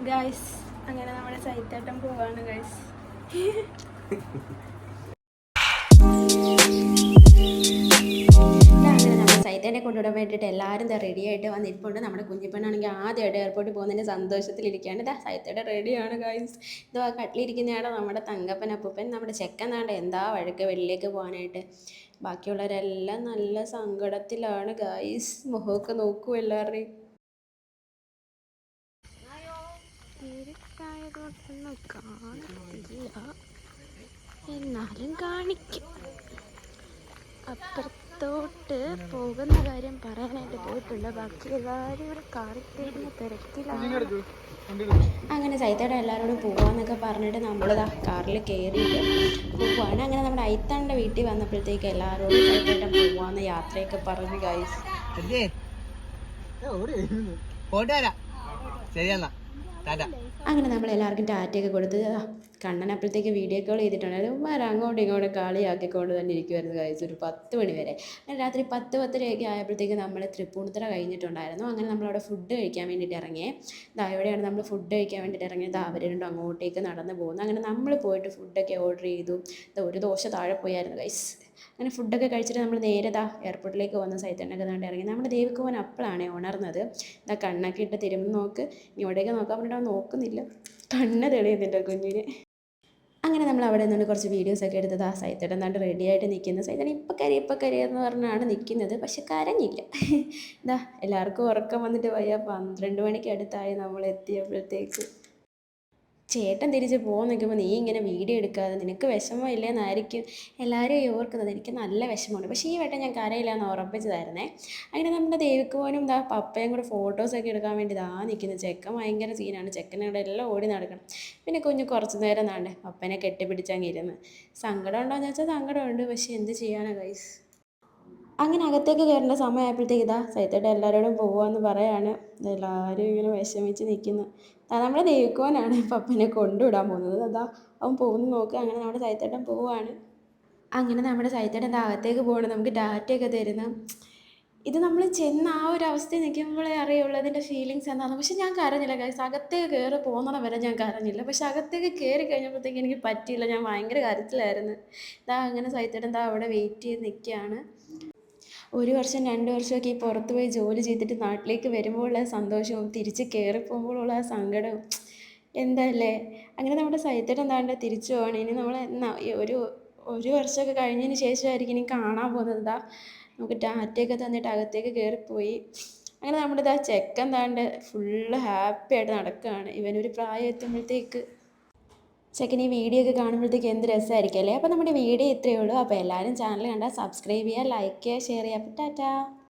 Guys അങ്ങനെ നമ്മുടെ സൈത്തേട്ടൻ പോവാണ് ഗൈസ്. അങ്ങനെ നമ്മുടെ സൈത്തേനെ കൊണ്ടുവിടാൻ വേണ്ടിയിട്ട് എല്ലാവരും റെഡി ആയിട്ട് വന്നിട്ടുണ്ട്. നമ്മുടെ കുഞ്ഞിപ്പെണ്ണാണെങ്കിൽ ആദ്യമായിട്ട് എയർപോർട്ടിൽ പോകുന്നതിൻ്റെ സന്തോഷത്തിലിരിക്കുകയാണ്. ഇതാ സൈത്തേടെ റെഡിയാണ് ഗൈസ്. ഇതാ കട്ടിലിരിക്കുന്നതാണ് നമ്മുടെ തങ്കപ്പൻ അപ്പൂപ്പൻ. നമ്മുടെ ചെക്കൻ നാണ്ട് എന്താ വഴക്ക് വെളിയിലേക്ക് പോകാനായിട്ട്. ബാക്കിയുള്ളവരെല്ലാം നല്ല സങ്കടത്തിലാണ് ഗൈസ്. മുഖമൊക്കെ നോക്കൂ എല്ലാവരുടെയും. ഇരുട്ടായതൊന്നും കാണത്തില്ല, എന്നാലും കാണിക്കും. അപ്പുറത്തോട്ട് പോകുന്ന കാര്യം പറയാനായിട്ട് പോയിട്ടുണ്ട്. ബാക്കി എല്ലാവരും ഇവിടെ കാറിൽ കയറുന്ന തിരക്കിലാണ്. അങ്ങനെ സൈത്തേടെ എല്ലാവരോടും പോവാന്നൊക്കെ പറഞ്ഞിട്ട് നമ്മളിതാ കാറിൽ കയറിയിട്ട് പോവാണ്. അങ്ങനെ നമ്മുടെ ഐത്താൻ്റെ വീട്ടിൽ വന്നപ്പോഴത്തേക്ക് എല്ലാവരോടും സൈത്തേട്ടൻ പോവാന്ന് യാത്രയൊക്കെ പറഞ്ഞു ഗൈസ്. അങ്ങനെ നമ്മൾ എല്ലാവർക്കും ടാറ്റയൊക്കെ കൊടുത്ത് കണ്ണൻ അപ്പോഴത്തേക്ക് വീഡിയോ കോൾ ചെയ്തിട്ടുണ്ടായിരുന്നു. ഉമ്മാർ അങ്ങോട്ടും ഇങ്ങോട്ടും കളിയാക്കിക്കൊണ്ട് തന്നെ ഇരിക്കുമായിരുന്നു കഴിച്ച് ഒരു 10 മണി വരെ. അങ്ങനെ രാത്രി 10-10:30 ആയപ്പോഴത്തേക്ക് നമ്മൾ തൃപ്പൂണിത്തുറ കഴിഞ്ഞിട്ടുണ്ടായിരുന്നു. അങ്ങനെ നമ്മളവിടെ ഫുഡ് കഴിക്കാൻ വേണ്ടിയിട്ട് ഇറങ്ങിയേ. എവിടെയാണ് നമ്മൾ ഫുഡ് കഴിക്കാൻ വേണ്ടിയിട്ട് ഇറങ്ങിയത്. അവർ രണ്ടും അങ്ങോട്ടേക്ക് നടന്ന് പോകുന്നു. അങ്ങനെ നമ്മൾ പോയിട്ട് ഫുഡൊക്കെ ഓർഡർ ചെയ്തു. ഒരു ദോശ താഴെ പോയായിരുന്നു ഗൈസ്. അങ്ങനെ ഫുഡൊക്കെ കഴിച്ചിട്ട് നമ്മൾ നേരെ എയർപോർട്ടിലേക്ക് വന്ന സൈത്തേട്ടനൊക്കെ കണ്ട് ഇറങ്ങി. നമ്മുടെ ദേവിക്കുവൻ അപ്പോഴാണ് ഉണർന്നത്. കണ്ണൊക്കെ ഇട്ട് തിരുമ്പ് നോക്ക്, ഇങ്ങോട്ടേക്ക് നോക്കാൻ വേണ്ടിയിട്ട് നോക്കുന്നില്ല, കണ്ണ് തെളിയുന്നില്ല കുഞ്ഞിന്. അങ്ങനെ നമ്മൾ അവിടെ നിന്നുകൊണ്ട് കുറച്ച് വീഡിയോസൊക്കെ എടുത്തത്. സൈത്തേട്ടൻ എന്താണ്ട് റെഡി ആയിട്ട് നിൽക്കുന്നത്. സൈത്തേട്ടൻ ഇപ്പം കരയെന്ന് പറഞ്ഞാണ് നിൽക്കുന്നത്, പക്ഷെ കരഞ്ഞില്ല. എല്ലാവർക്കും ഉറക്കം വന്നിട്ട് വയ്യ. 12 മണിക്ക് അടുത്തായി നമ്മൾ എത്തിയപ്പോഴത്തേക്ക്. ചേട്ടൻ തിരിച്ച് പോകാൻ നിൽക്കുമ്പോൾ നീ ഇങ്ങനെ വീഡിയോ എടുക്കാതെ നിനക്ക് വിഷമമില്ലെന്നായിരിക്കും എല്ലാവരും ഓർക്കുന്നത്. എനിക്ക് നല്ല വിഷമമുണ്ട്, പക്ഷേ ഈ വട്ടം ഞാൻ കരയില്ലാന്ന് ഉറപ്പിച്ചതായിരുന്നേ. അങ്ങനെ നമ്മുടെ ദേവിക്കുവാനും പപ്പയും കൂടെ ഫോട്ടോസൊക്കെ എടുക്കാൻ വേണ്ടി നിൽക്കുന്നത്. ചെക്കൻ ഭയങ്കര സീനാണ്. ചെക്കനോട് എല്ലാം ഓടി നടക്കണം. പിന്നെ കുഞ്ഞ് കുറച്ച് നേരം പപ്പനെ കെട്ടിപ്പിടിച്ചങ്ങിരുന്ന്. സങ്കടം ഉണ്ടോയെന്ന് വെച്ചാൽ സങ്കടമുണ്ട്, പക്ഷെ എന്ത് ചെയ്യാനാണ് ഗൈസ്. അങ്ങനെ അകത്തേക്ക് കയറേണ്ട സമയമായപ്പോഴത്തേക്ക് സൈത്തേട്ടൻ എല്ലാവരോടും പോവാന്ന് പറയാണ്. എല്ലാവരും ഇങ്ങനെ വിഷമിച്ച് നിൽക്കുന്നു. നമ്മുടെ ദേവിക്കോനാണ് പപ്പനെ കൊണ്ടുവിടാൻ പോകുന്നത്. അവൻ പോകുന്നു നോക്കുക. അങ്ങനെ നമ്മുടെ സൈത്തേട്ടൻ പോവാണ്. അങ്ങനെ നമ്മുടെ സൈത്തേട്ടൻ അകത്തേക്ക് പോകണം. നമുക്ക് ഡാറ്റയൊക്കെ തരുന്നു. ഇത് നമ്മൾ ചെന്ന് ആ ഒരു അവസ്ഥയിൽ നിൽക്കുമ്പോഴേ അറിയുള്ളൂ അതിൻ്റെ ഫീലിങ്സ് എന്താണെന്ന്. പക്ഷെ ഞാൻ കരഞ്ഞില്ല ഗൈസ്. അകത്തേക്ക് കയറി പോകുന്നിടം വരെ ഞാൻ കരഞ്ഞില്ല. പക്ഷെ അകത്തേക്ക് കയറി കഴിഞ്ഞപ്പോഴത്തേക്ക് എനിക്ക് പറ്റിയില്ല. ഞാൻ ഭയങ്കര കരച്ചിലായിരുന്നു. അങ്ങനെ സൈത്തേട്ടൻ അവിടെ വെയിറ്റ് ചെയ്ത് നിൽക്കുകയാണ്. 1 വർഷം 2 വർഷമൊക്കെ ഈ പുറത്ത് പോയി ജോലി ചെയ്തിട്ട് നാട്ടിലേക്ക് വരുമ്പോഴുള്ള സന്തോഷവും തിരിച്ച് കയറിപ്പോകുമ്പോഴുള്ള ആ സങ്കടവും എന്തല്ലേ. അങ്ങനെ നമ്മുടെ സൈത്തേട്ടൻ എന്താണ്ട് തിരിച്ചു പോകണം. ഇനി നമ്മൾ ഒരു വർഷമൊക്കെ കഴിഞ്ഞതിന് ശേഷമായിരിക്കും ഇനി കാണാൻ പോകുന്നത്. നമുക്ക് ടാറ്റയൊക്കെ തന്നിട്ട് അകത്തേക്ക് കയറിപ്പോയി. അങ്ങനെ നമ്മുടെ ചെക്കൻ ഫുള്ള് ഹാപ്പി ആയിട്ട് നടക്കുകയാണ്. ഇവനൊരു പ്രായം എത്തുമ്പോഴത്തേക്ക് ചെക്കൻ ഈ വീഡിയോ ഒക്കെ കാണുമ്പോഴത്തേക്ക് എന്ത് രസമായിരിക്കും അല്ലേ. അപ്പോൾ നമ്മുടെ വീഡിയോ ഇത്രയേ ഉള്ളൂ. അപ്പോൾ എല്ലാവരും ചാനൽ കണ്ടാൽ സബ്സ്ക്രൈബ് ചെയ്യുക, ലൈക്ക് ചെയ്യുക, ഷെയർ ചെയ്യുക. അപ്പോൾ ടാറ്റാ.